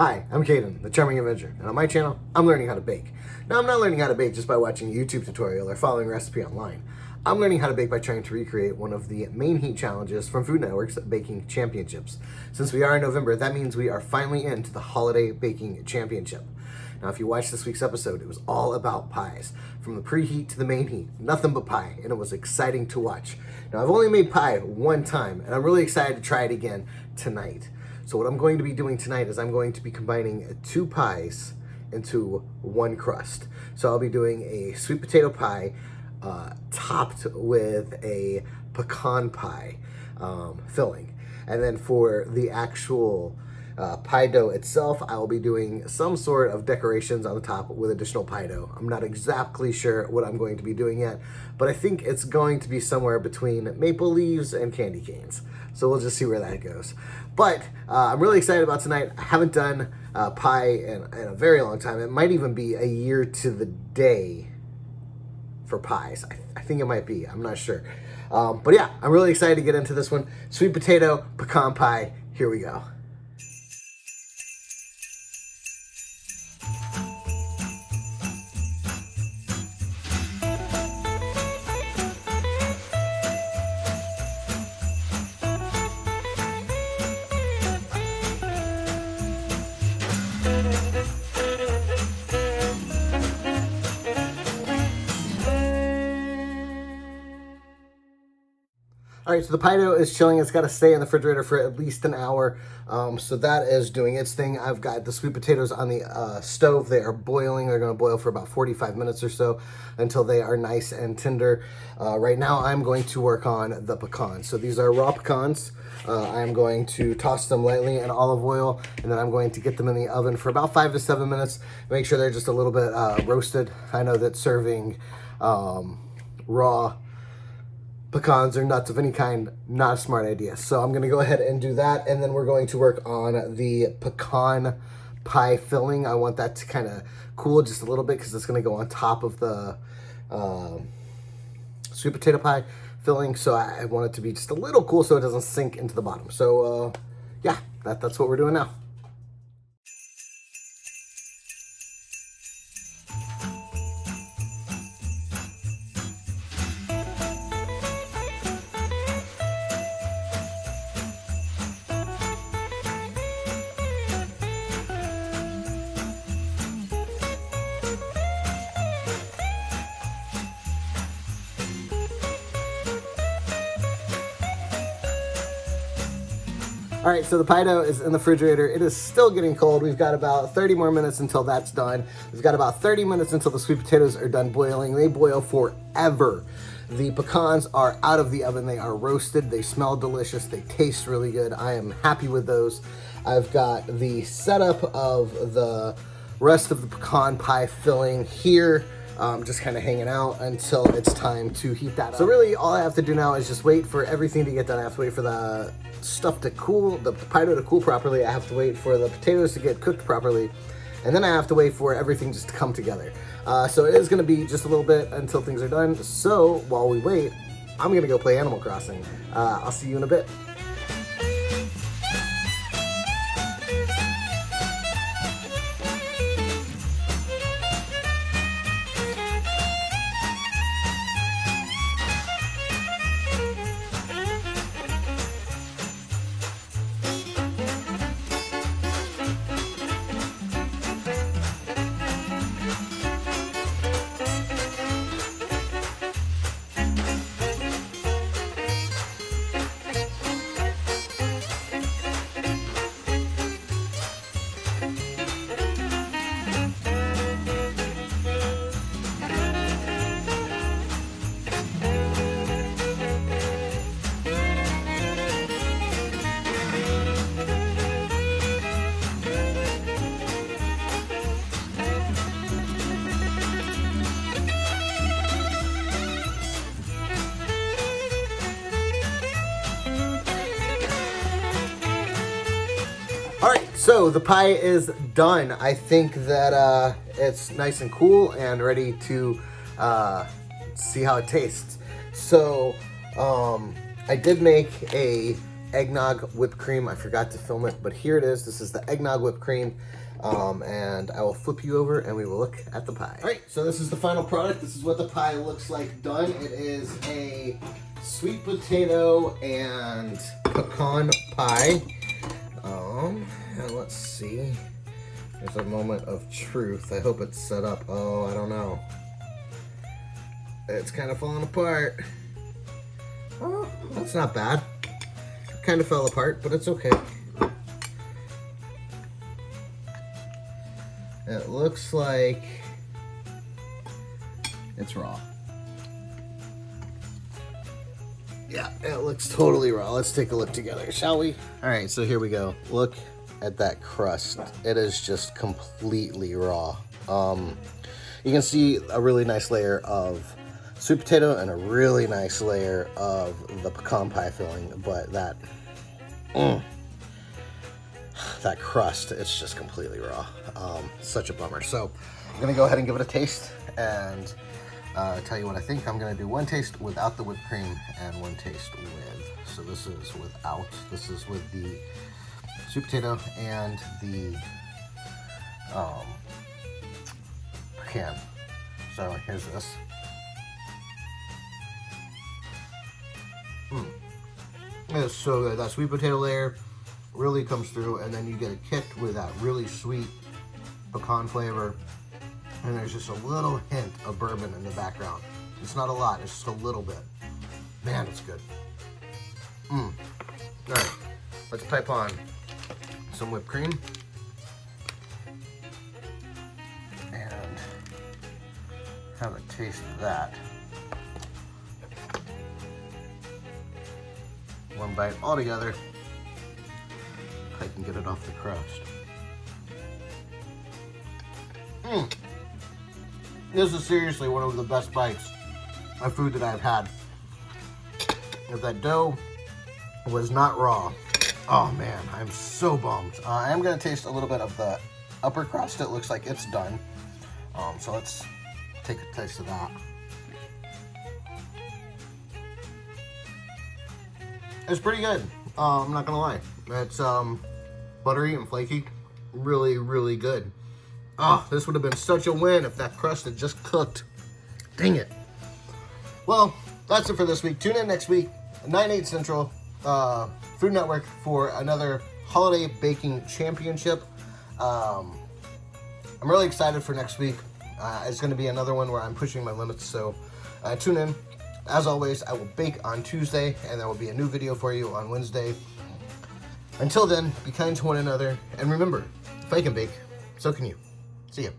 Hi, I'm Caden, the Charming Avenger, and on my channel, I'm learning how to bake. Now, I'm not learning how to bake just by watching a YouTube tutorial or following a recipe online. I'm learning how to bake by trying to recreate one of the main heat challenges from Food Network's Baking Championships. Since we are in November, that means we are finally into the Holiday Baking Championship. Now, if you watched this week's episode, it was all about pies. From the preheat to the main heat, nothing but pie, and it was exciting to watch. Now, I've only made pie one time, and I'm really excited to try it again tonight. So what I'm going to be doing tonight is I'm going to be combining two pies into one crust. So I'll be doing a sweet potato pie topped with a pecan pie filling. And then for the actual pie dough itself, I will be doing some sort of decorations on the top with additional pie dough. I'm not exactly sure what I'm going to be doing yet, but I think it's going to be somewhere between maple leaves and candy canes. So we'll just see where that goes. But I'm really excited about tonight. I haven't done pie in a very long time. It might even be a year to the day for pies. I think it might be. I'm not sure. But yeah, I'm really excited to get into this one. Sweet potato, pecan pie. Here we go. All right, so the pie dough is chilling. It's got to stay in the refrigerator for at least an hour. So that is doing its thing. I've got the sweet potatoes on the stove. They are boiling. They're going to boil for about 45 minutes or so until they are nice and tender. Right now, I'm going to work on the pecans. So these are raw pecans. I'm going to toss them lightly in olive oil, and then I'm going to get them in the oven for about 5 to 7 minutes. Make sure they're just a little bit roasted. I know that serving raw pecans or nuts of any kind, not a smart idea. So I'm gonna go ahead and do that, and then we're going to work on the pecan pie filling. I want that to kind of cool just a little bit because it's gonna go on top of the sweet potato pie filling. So I want it to be just a little cool so it doesn't sink into the bottom. So yeah, that's what we're doing now. All right, so the pie dough is in the refrigerator. It is still getting cold. We've got about 30 more minutes until that's done. We've got about 30 minutes until the sweet potatoes are done boiling. They boil forever. The pecans are out of the oven. They are roasted. They smell delicious. They taste really good. I am happy with those. I've got the setup of the rest of the pecan pie filling here. Just kind of hanging out until it's time to heat that up. So really all I have to do now is just wait for everything to get done. I have to wait for the stuff to cool, the pie dough to cool properly. I have to wait for the potatoes to get cooked properly. And then I have to wait for everything just to come together. So it is gonna be just a little bit until things are done. So while we wait, I'm gonna go play Animal Crossing. I'll see you in a bit. All right, so the pie is done. I think that it's nice and cool and ready to see how it tastes. So I did make a eggnog whipped cream. I forgot to film it, but here it is. This is the eggnog whipped cream. And I will flip you over and we will look at the pie. All right, so this is the final product. This is what the pie looks like done. It is a sweet potato and pecan pie. And let's see. There's a moment of truth. I hope it's set up. Oh, I don't know. It's kind of falling apart. Oh, that's not bad. Kind of fell apart, but it's okay. It looks like it's raw. Yeah, it looks totally raw. Let's take a look together, shall we? All right, so here we go. Look at that crust. It is just completely raw. You can see a really nice layer of sweet potato and a really nice layer of the pecan pie filling, but that crust, it's just completely raw. Such a bummer. So I'm gonna go ahead and give it a taste and tell you what I think. I'm gonna do one taste without the whipped cream and one taste with. So this is without. This is with the sweet potato and the pecan. So here's this. It is so good. That sweet potato layer really comes through, and then you get a kick with that really sweet pecan flavor, and there's just a little hint of bourbon in the background. It's not a lot, it's just a little bit. Man, it's good. All right, let's pipe on some whipped cream and have a taste of that. One bite all together. I can get it off the crust. This is seriously one of the best bites of food that I've had. If that dough was not raw, oh man, I'm so bummed. I am gonna taste a little bit of the upper crust. It looks like it's done. So let's take a taste of that. It's pretty good. I'm not gonna lie. It's buttery and flaky. Really, really good. Oh, this would have been such a win if that crust had just cooked. Dang it. Well, that's it for this week. Tune in next week, 9/8 Central, Food Network, for another holiday baking championship. I'm really excited for next week. It's going to be another one where I'm pushing my limits, so tune in. As always, I will bake on Tuesday, and there will be a new video for you on Wednesday. Until then, be kind to one another, and remember, if I can bake, so can you. See ya.